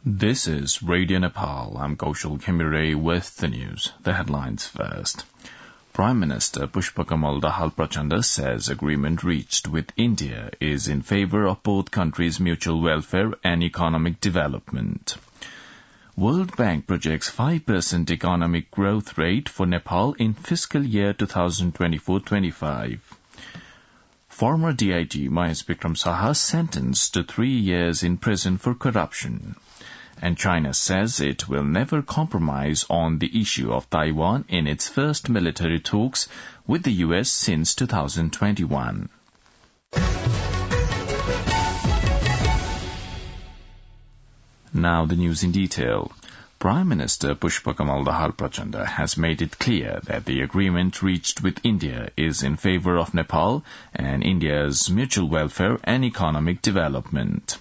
This is Radio Nepal. I'm Kaushal Khemire with the news. The headlines first. Prime Minister Pushpakamal Dahal Prachanda says agreement reached with India is in favor of both countries' mutual welfare and economic development. World Bank projects 5% economic growth rate for Nepal in fiscal year 2024-25. Former DIG Mahesh Bikram Saha sentenced to 3 years in prison for corruption. And China says it will never compromise on the issue of Taiwan in its first military talks with the U.S. since 2021. Now the news in detail. Prime Minister Pushpakamal Dahal Prachanda has made it clear that the agreement reached with India is in favor of Nepal and India's mutual welfare and economic development.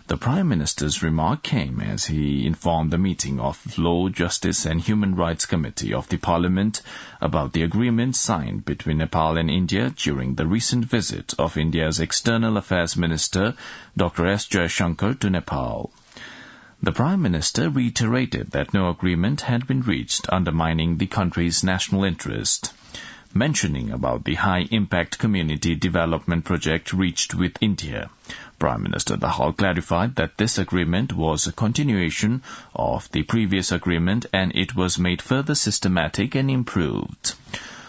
The Prime Minister's remark came as he informed the meeting of Law, Justice and Human Rights Committee of the Parliament about the agreement signed between Nepal and India during the recent visit of India's External Affairs Minister Dr. S. Jaishankar to Nepal. The Prime Minister reiterated that no agreement had been reached undermining the country's national interest. Mentioning about the high-impact community development project reached with India, Prime Minister Dahal clarified that this agreement was a continuation of the previous agreement and it was made further systematic and improved.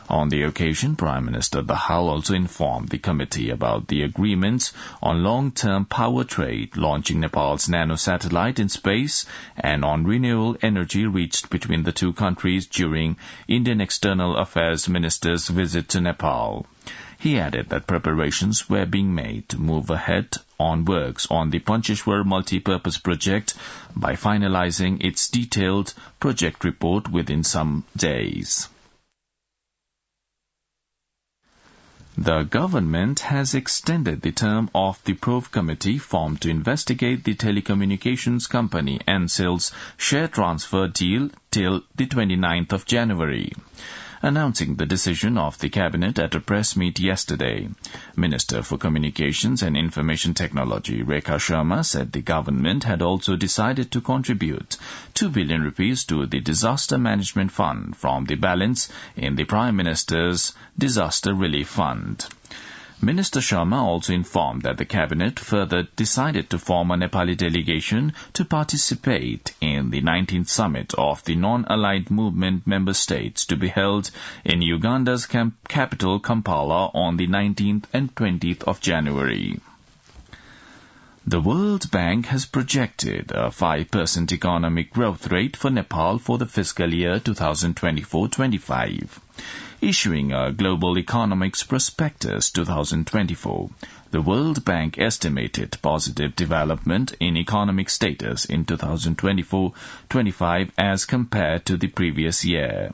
On the occasion, Prime Minister Dahal also informed the committee about the agreements on long-term power trade, launching Nepal's nano-satellite in space, and on renewable energy reached between the two countries during Indian External Affairs Minister's visit to Nepal. He added that preparations were being made to move ahead on works on the Pancheshwar multi-purpose project by finalizing its detailed project report within some days. The government has extended the term of the probe committee formed to investigate the telecommunications company Ncell's share transfer deal till the 29th of January. Announcing the decision of the Cabinet at a press meet yesterday, Minister for Communications and Information Technology Rekha Sharma said the government had also decided to contribute 2 billion rupees to the Disaster Management Fund from the balance in the Prime Minister's Disaster Relief Fund. Minister Sharma also informed that the Cabinet further decided to form a Nepali delegation to participate in the 19th Summit of the Non-Aligned Movement member states to be held in Uganda's capital Kampala on the 19th and 20th of January. The World Bank has projected a 5% economic growth rate for Nepal for the fiscal year 2024-25. Issuing a Global Economics Prospectus 2024, the World Bank estimated positive development in economic status in 2024-25 as compared to the previous year.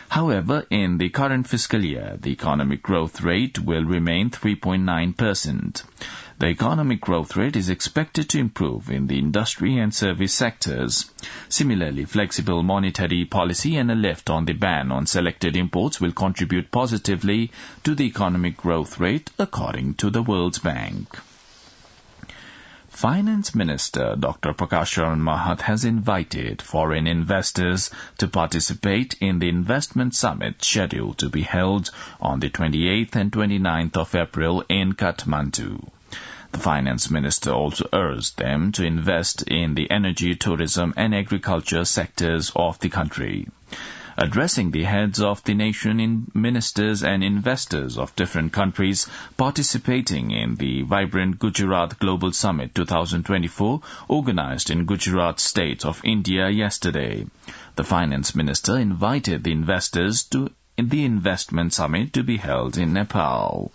However, in the current fiscal year, the economic growth rate will remain 3.9%. The economic growth rate is expected to improve in the industry and service sectors. Similarly, flexible monetary policy and a lift on the ban on selected imports will contribute positively to the economic growth rate, according to the World Bank. Finance Minister Dr. Prakash Charan Mahat has invited foreign investors to participate in the investment summit scheduled to be held on the 28th and 29th of April in Kathmandu. The finance minister also urged them to invest in the energy, tourism and agriculture sectors of the country. Addressing the heads of the nation, ministers and investors of different countries participating in the vibrant Gujarat Global Summit 2024 organized in Gujarat state of India yesterday, the finance minister invited the investors to the investment summit to be held in Nepal.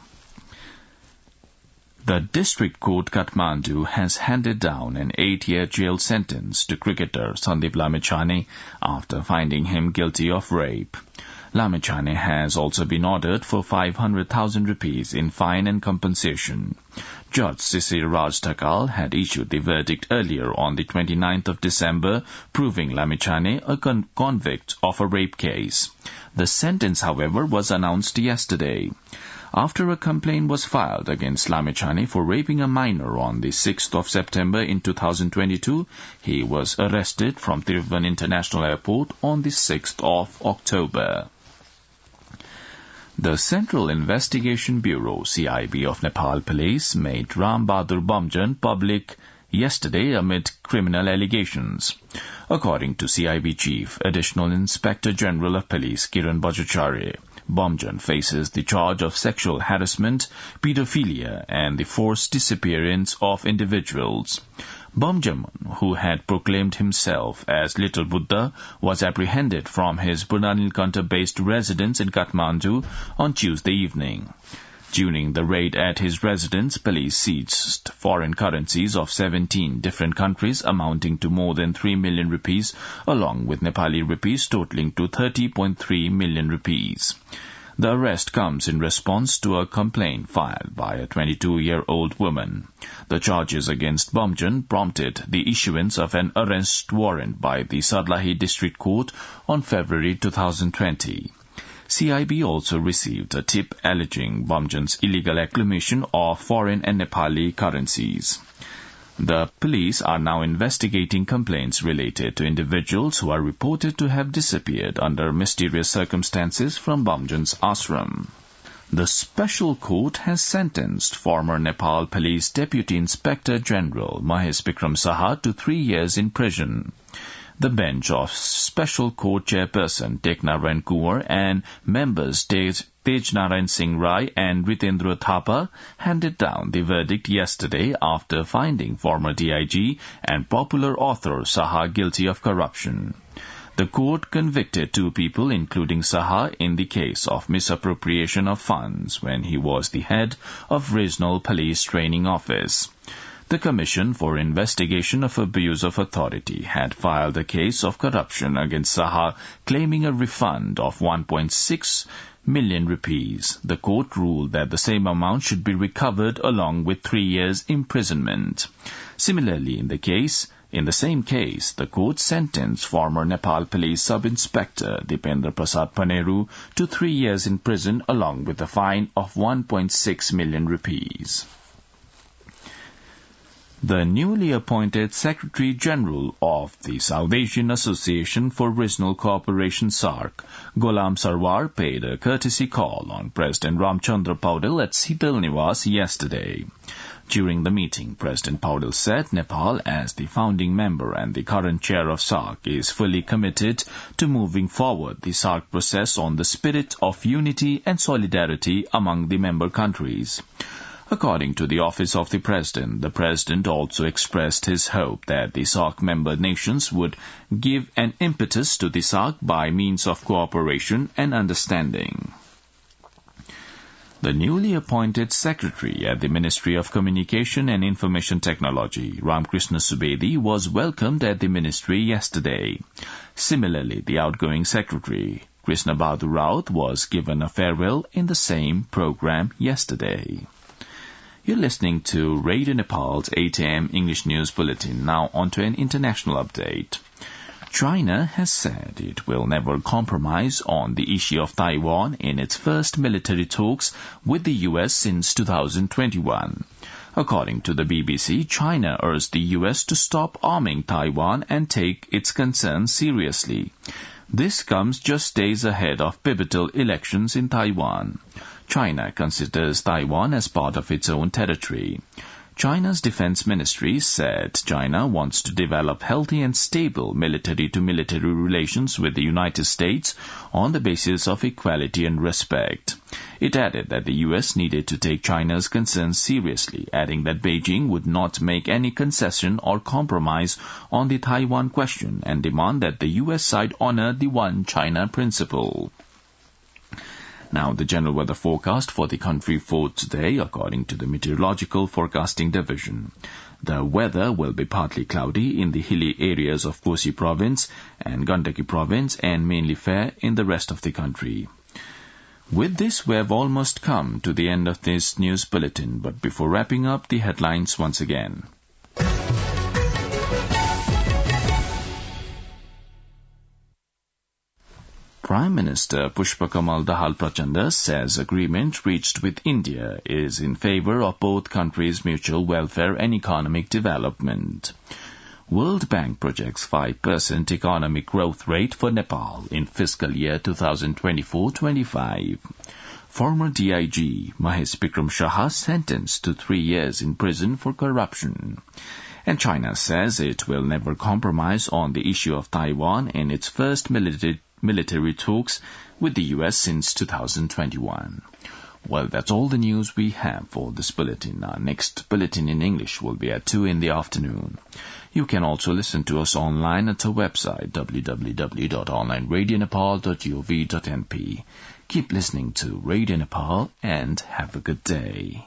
The District Court Kathmandu has handed down an 8-year jail sentence to cricketer Sandeep Lamechhane after finding him guilty of rape. Lamechhane has also been ordered for 500,000 rupees in fine and compensation. Judge Sisir Raj Thakal had issued the verdict earlier on the 29th of December, proving Lamechhane a convict of a rape case. The sentence, however, was announced yesterday. after a complaint was filed against Lamechani for raping a minor on the 6th of September in 2022. He was arrested from Tribhuvan International Airport on the 6th of October. The Central Investigation Bureau, CIB of Nepal Police, made Ram Bahadur Bomjan public yesterday amid criminal allegations. According to CIB Chief, Additional Inspector General of Police Kiran Bajacharya, Bomjan faces the charge of sexual harassment, pedophilia, and the forced disappearance of individuals. Bomjan, who had proclaimed himself as Little Buddha, was apprehended from his Purnanilkanta-based residence in Kathmandu on Tuesday evening. During the raid at his residence, police seized foreign currencies of 17 different countries amounting to more than 3 million rupees, along with Nepali rupees totaling to 30.3 million rupees. The arrest comes in response to a complaint filed by a 22-year-old woman. The charges against Bomjan prompted the issuance of an arrest warrant by the Sarlahi District Court on February 2020. CIB also received a tip alleging Bomjan's illegal accumulation of foreign and Nepali currencies. The police are now investigating complaints related to individuals who are reported to have disappeared under mysterious circumstances from Bomjan's ashram. The Special Court has sentenced former Nepal Police Deputy Inspector General Mahesh Bikram Saha to 3 years in prison. The bench of Special Court Chairperson Teknarayan Kunwar and members Tejnarayan Singh Rai and Ritendra Thapa handed down the verdict yesterday after finding former DIG and popular author Saha guilty of corruption. The court convicted 2 people, including Saha, in the case of misappropriation of funds when he was the head of Regional Police Training Office. The Commission for Investigation of Abuse of Authority had filed a case of corruption against Saha, claiming a refund of 1.6 million rupees. The court ruled that the same amount should be recovered along with 3 years imprisonment. Similarly, in the same case, the court sentenced former Nepal Police Sub-Inspector Dipendra Prasad Paneru to 3 years in prison along with a fine of 1.6 million rupees. The newly appointed Secretary-General of the South Asian Association for Regional Cooperation SAARC, Ghulam Sarwar, paid a courtesy call on President Ramchandra Paudel at Sital Niwas yesterday. During the meeting, President Paudel said Nepal, as the founding member and the current chair of SAARC, is fully committed to moving forward the SAARC process on the spirit of unity and solidarity among the member countries. According to the Office of the President also expressed his hope that the SAARC member nations would give an impetus to the SAARC by means of cooperation and understanding. The newly appointed Secretary at the Ministry of Communication and Information Technology, Ramkrishna Subedi, was welcomed at the Ministry yesterday. Similarly, the outgoing Secretary, Krishna Bahadur Raut, was given a farewell in the same program yesterday. You're listening to Radio Nepal's 8 a.m. English News Bulletin. Now on to an international update. China has said it will never compromise on the issue of Taiwan in its first military talks with the U.S. since 2021. According to the BBC, China urged the U.S. to stop arming Taiwan and take its concerns seriously. This comes just days ahead of pivotal elections in Taiwan. China considers Taiwan as part of its own territory. China's Defense Ministry said China wants to develop healthy and stable military-to-military relations with the United States on the basis of equality and respect. It added that the U.S. needed to take China's concerns seriously, adding that Beijing would not make any concession or compromise on the Taiwan question and demand that the U.S. side honor the One China principle. Now, the general weather forecast for the country for today, according to the Meteorological Forecasting Division. The weather will be partly cloudy in the hilly areas of Kosi Province and Gandaki Province and mainly fair in the rest of the country. With this, we have almost come to the end of this news bulletin, but before wrapping up, the headlines once again. Prime Minister Pushpakamal Dahal Prachanda says agreement reached with India is in favor of both countries' mutual welfare and economic development. World Bank projects 5% economic growth rate for Nepal in fiscal year 2024-25. Former DIG Mahesh Bikram Shah sentenced to 3 years in prison for corruption. And China says it will never compromise on the issue of Taiwan in its first military talks with the U.S. since 2021. Well, that's all the news we have for this bulletin. Our next bulletin in English will be at 2 in the afternoon. You can also listen to us online at our website www.onlineradionepal.gov.np. Keep listening to Radio Nepal and have a good day.